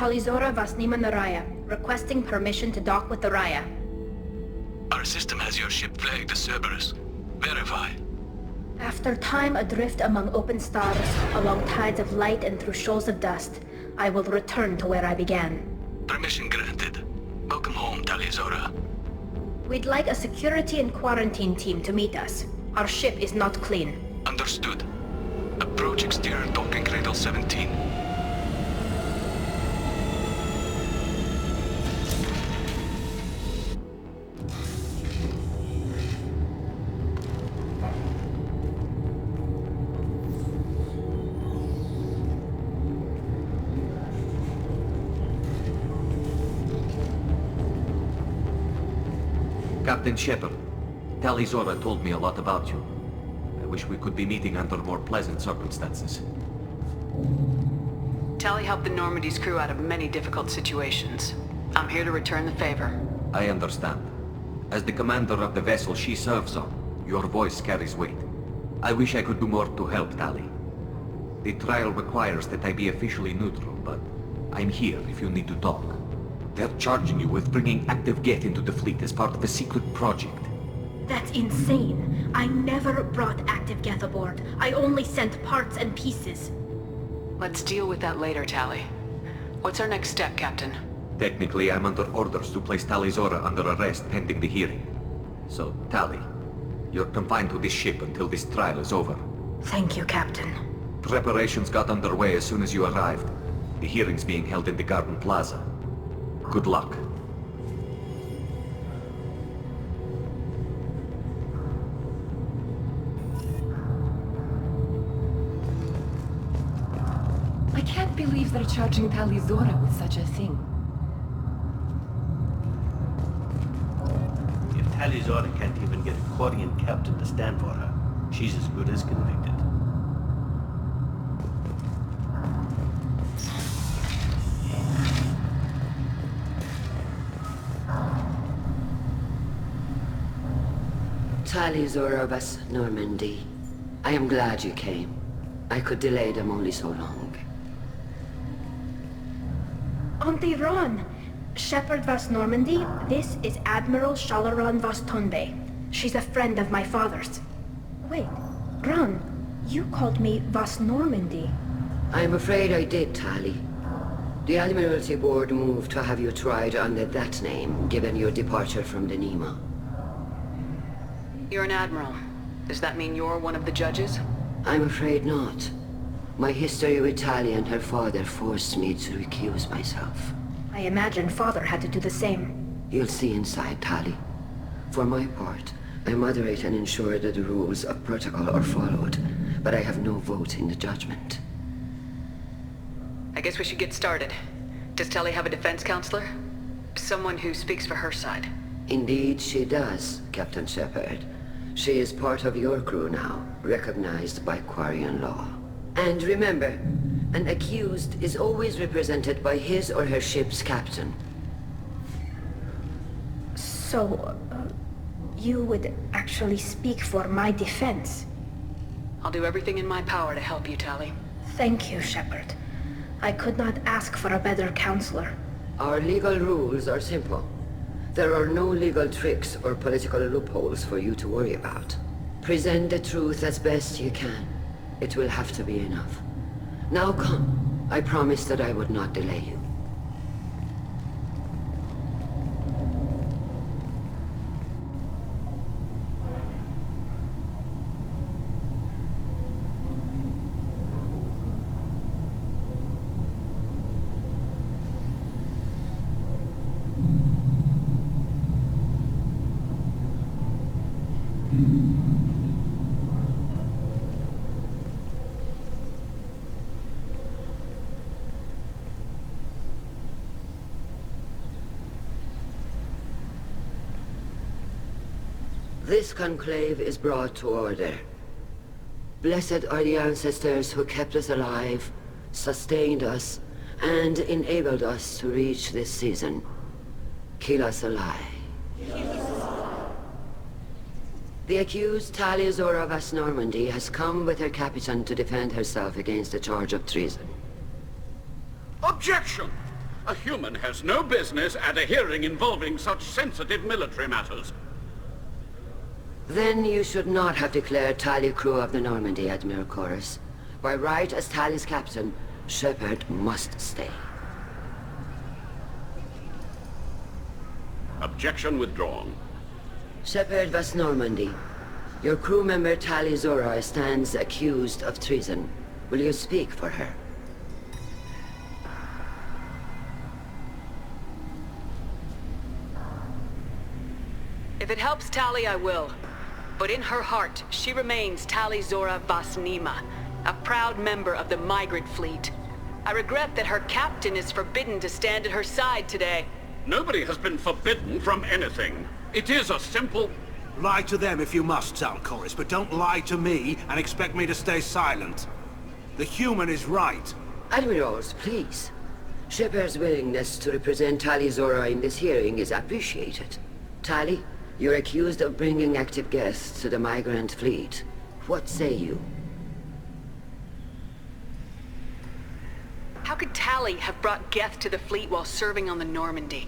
Talizora Vasnima Naraya, requesting permission to dock with the Raya. Our system has your ship flagged as Cerberus. Verify. After time adrift among open stars, along tides of light and through shoals of dust, I will return to where I began. Permission granted. Welcome home, Talizora. We'd like a security and quarantine team to meet us. Our ship is not clean. Understood. Approach exterior docking cradle 17. Captain Shepard, Talizora told me a lot about you. I wish we could be meeting under more pleasant circumstances. Tali helped the Normandy's crew out of many difficult situations. I'm here to return the favor. I understand. As the commander of the vessel she serves on, your voice carries weight. I wish I could do more to help Tali. The trial requires that I be officially neutral, but I'm here if you need to talk. They're charging you with bringing active Geth into the fleet as part of a secret project. That's insane. I never brought active Geth aboard. I only sent parts and pieces. Let's deal with that later, Tali. What's our next step, Captain? Technically, I'm under orders to place Talizora under arrest pending the hearing. So, Tali, you're confined to this ship until this trial is over. Thank you, Captain. Preparations got underway as soon as you arrived. The hearing's being held in the Garden Plaza. Good luck. I can't believe they're charging Talizora with such a thing. If Talizora can't even get a Quarian captain to stand for her, she's as good as convicted. Talizora Vas Normandy. I am glad you came. I could delay them only so long. Auntie Ron! Shepard Vas Normandy, this is Admiral Shalaran Vas Tonbe. She's a friend of my father's. Wait, Ron, you called me Vas Normandy. I'm afraid I did, Tali. The Admiralty Board moved to have you tried under that name, given your departure from the Nima. You're an admiral. Does that mean you're one of the judges? I'm afraid not. My history with Tali and her father forced me to recuse myself. I imagine father had to do the same. You'll see inside, Tali. For my part, I moderate and ensure that the rules of protocol are followed, but I have no vote in the judgment. I guess we should get started. Does Tali have a defense counselor? Someone who speaks for her side. Indeed she does, Captain Shepard. She is part of your crew now, recognized by Quarian law. And remember, an accused is always represented by his or her ship's captain. So, you would actually speak for my defense? I'll do everything in my power to help you, Tali. Thank you, Shepard. I could not ask for a better counselor. Our legal rules are simple. There are no legal tricks or political loopholes for you to worry about. Present the truth as best you can. It will have to be enough. Now come. I promised that I would not delay you. This conclave is brought to order. Blessed are the ancestors who kept us alive, sustained us, and enabled us to reach this season. Kila Salai. The accused Talizora Vas Normandy has come with her captain to defend herself against a charge of treason. Objection! A human has no business at a hearing involving such sensitive military matters. Then you should not have declared Tali crew of the Normandy, Admiral Chorus. By right as Tali's captain, Shepard must stay. Objection withdrawn. Shepard Vas Normandy, your crew member Tali Zora stands accused of treason. Will you speak for her? If it helps Tali, I will. But in her heart, she remains Tali Zora Vas Nima, a proud member of the migrant fleet. I regret that her captain is forbidden to stand at her side today. Nobody has been forbidden from anything. It is a simple... Lie to them if you must, Zaal'Koris, but don't lie to me and expect me to stay silent. The human is right. Admirals, please. Shepard's willingness to represent Tali Zora in this hearing is appreciated. Tali, you're accused of bringing active guests to the migrant fleet. What say you? How could Tali have brought Geth to the fleet while serving on the Normandy?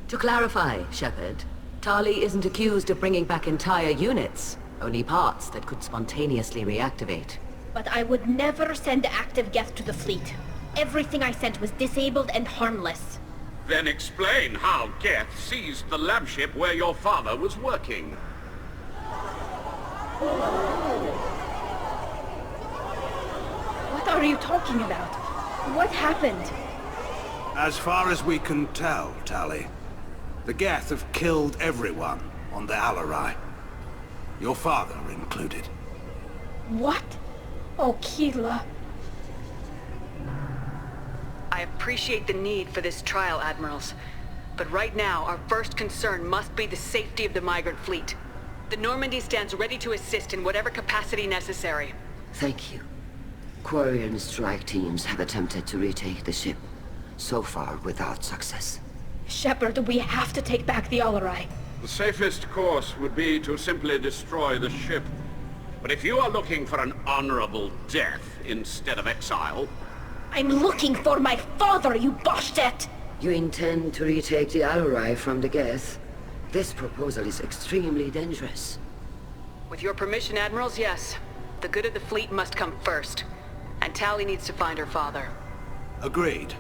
To clarify, Shepard, Tali isn't accused of bringing back entire units, only parts that could spontaneously reactivate. But I would never send active Geth to the fleet. Everything I sent was disabled and harmless. Then explain how Geth seized the lab ship where your father was working. What are you talking about? What happened? As far as we can tell, Tali, the Geth have killed everyone on the Al-Arai. Your father included. What? Oh, Keela. I appreciate the need for this trial, Admirals. But right now, our first concern must be the safety of the migrant fleet. The Normandy stands ready to assist in whatever capacity necessary. Thank you. Quarian strike teams have attempted to retake the ship, so far without success. Shepard, we have to take back the Al-Arai. The safest course would be to simply destroy the ship. But if you are looking for an honorable death instead of exile... I'm looking for my father, you bastet! You intend to retake the Al-Arai from the Geth? This proposal is extremely dangerous. With your permission, Admirals, yes. The good of the fleet must come first. And Tali needs to find her father. Agreed.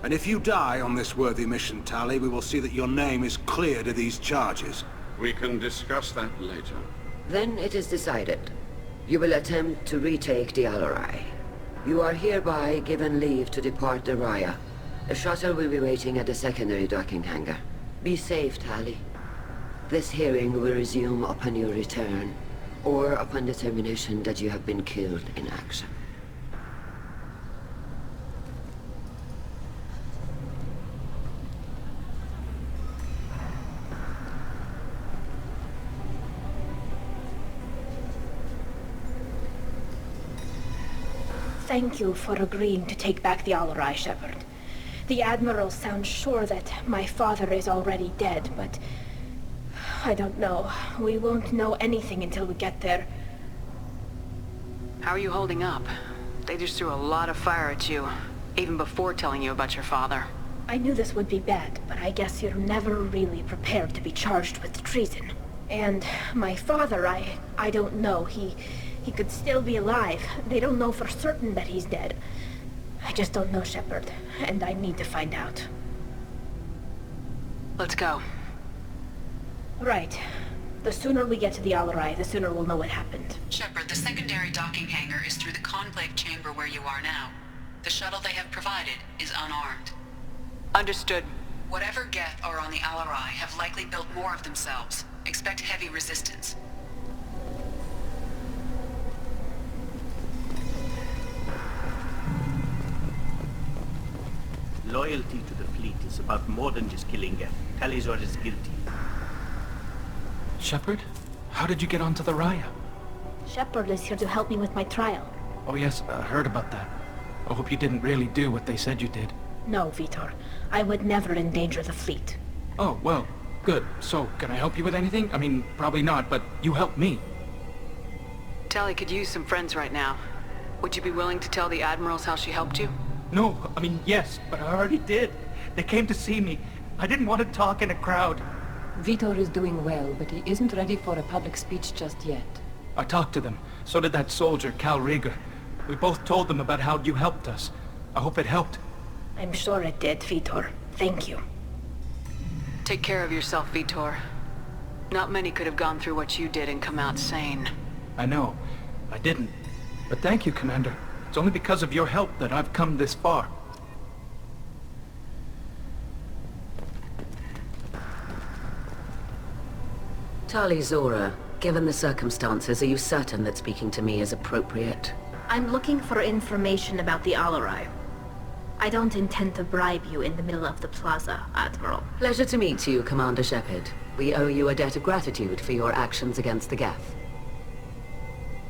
And if you die on this worthy mission, Tali, we will see that your name is cleared of these charges. We can discuss that later. Then it is decided. You will attempt to retake the Al-Arai. You are hereby given leave to depart the Raya. A shuttle will be waiting at the secondary docking hangar. Be safe, Tali. This hearing will resume upon your return, or upon determination that you have been killed in action. Thank you for agreeing to take back the Al-Arai, Shepard. The Admiral sounds sure that my father is already dead, but... I don't know. We won't know anything until we get there. How are you holding up? They just threw a lot of fire at you, even before telling you about your father. I knew this would be bad, but I guess you're never really prepared to be charged with treason. And my father, I don't know. He could still be alive. They don't know for certain that he's dead. I just don't know, Shepard, and I need to find out. Let's go. Right. The sooner we get to the Al-Arai, the sooner we'll know what happened. Shepard, the secondary docking hangar is through the conclave chamber where you are now. The shuttle they have provided is unarmed. Understood. Whatever Geth are on the Al-Arai have likely built more of themselves. Expect heavy resistance. Loyalty to the fleet is about more than just killing Geth. Tali Zora is guilty. Shepard? How did you get onto the Raya? Shepard is here to help me with my trial. Oh yes, I heard about that. I hope you didn't really do what they said you did. No, Vitor. I would never endanger the fleet. Oh, well, good. So, can I help you with anything? I mean, probably not, but you helped me. Tali could use some friends right now. Would you be willing to tell the Admirals how she helped you? No, I mean, yes, but I already did. They came to see me. I didn't want to talk in a crowd. Vitor is doing well, but he isn't ready for a public speech just yet. I talked to them. So did that soldier, Cal Rieger. We both told them about how you helped us. I hope it helped. I'm sure it did, Vitor. Thank you. Take care of yourself, Vitor. Not many could have gone through what you did and come out sane. I know. I didn't. But thank you, Commander. It's only because of your help that I've come this far. Tali Zora, given the circumstances, are you certain that speaking to me is appropriate? I'm looking for information about the Alarai. I don't intend to bribe you in the middle of the plaza, Admiral. Pleasure to meet you, Commander Shepard. We owe you a debt of gratitude for your actions against the Geth.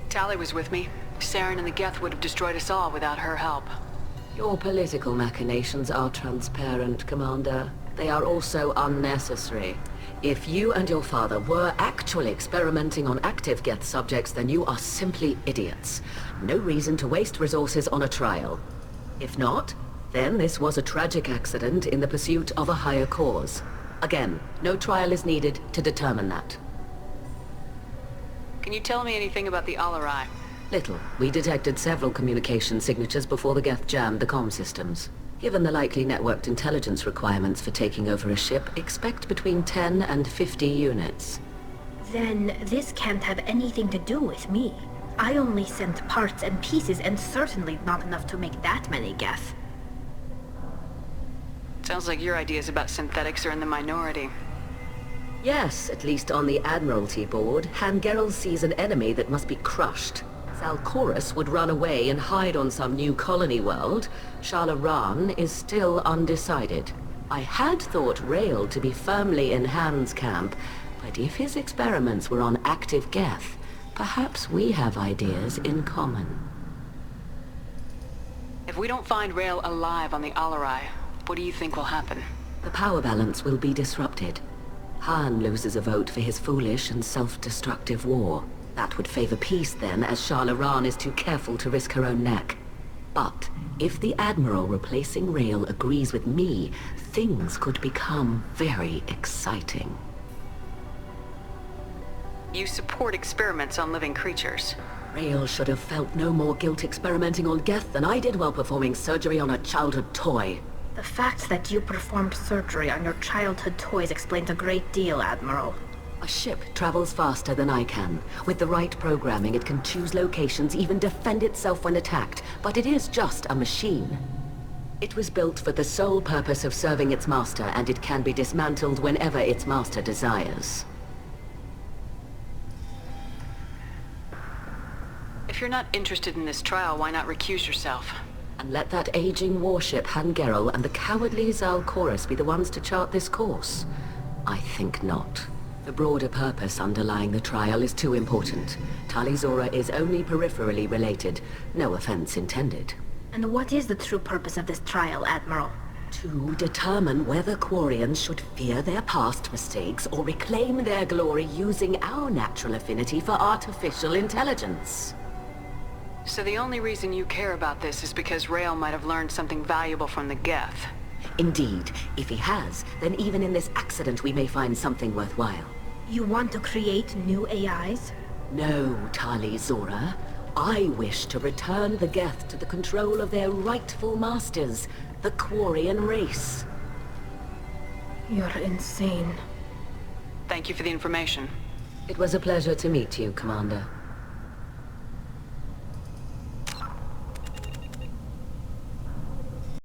Tali was with me. Saren and the Geth would have destroyed us all without her help. Your political machinations are transparent, Commander. They are also unnecessary. If you and your father were actually experimenting on active Geth subjects, then you are simply idiots. No reason to waste resources on a trial. If not, then this was a tragic accident in the pursuit of a higher cause. Again, no trial is needed to determine that. Can you tell me anything about the Alarai? Little. We detected several communication signatures before the Geth jammed the comm systems. Given the likely networked intelligence requirements for taking over a ship, expect between 10 and 50 units. Then this can't have anything to do with me. I only sent parts and pieces, and certainly not enough to make that many Geth. Sounds like your ideas about synthetics are in the minority. Yes, at least on the Admiralty board, Hangerel sees an enemy that must be crushed. Zalcorus would run away and hide on some new colony world. Shalaran is still undecided. I had thought Rael to be firmly in Han's camp, but if his experiments were on active Geth, perhaps we have ideas in common. If we don't find Rael alive on the Alarai, what do you think will happen? The power balance will be disrupted. Han loses a vote for his foolish and self-destructive war. That would favor peace then, as Shalaran is too careful to risk her own neck. But if the Admiral replacing Rael agrees with me, things could become very exciting. You support experiments on living creatures. Rael should have felt no more guilt experimenting on Geth than I did while performing surgery on a childhood toy. The fact that you performed surgery on your childhood toys explains a great deal, Admiral. A ship travels faster than I can. With the right programming, it can choose locations, even defend itself when attacked. But it is just a machine. It was built for the sole purpose of serving its master, and it can be dismantled whenever its master desires. If you're not interested in this trial, why not recuse yourself? And let that aging warship Hangerel and the cowardly Zalcorus be the ones to chart this course? I think not. The broader purpose underlying the trial is too important. Tali Zora is only peripherally related. No offense intended. And what is the true purpose of this trial, Admiral? To determine whether Quarians should fear their past mistakes or reclaim their glory using our natural affinity for artificial intelligence. So the only reason you care about this is because Rael might have learned something valuable from the Geth. Indeed. If he has, then even in this accident we may find something worthwhile. You want to create new AIs? No, Tali Zora. I wish to return the Geth to the control of their rightful masters, the Quarian race. You're insane. Thank you for the information. It was a pleasure to meet you, Commander.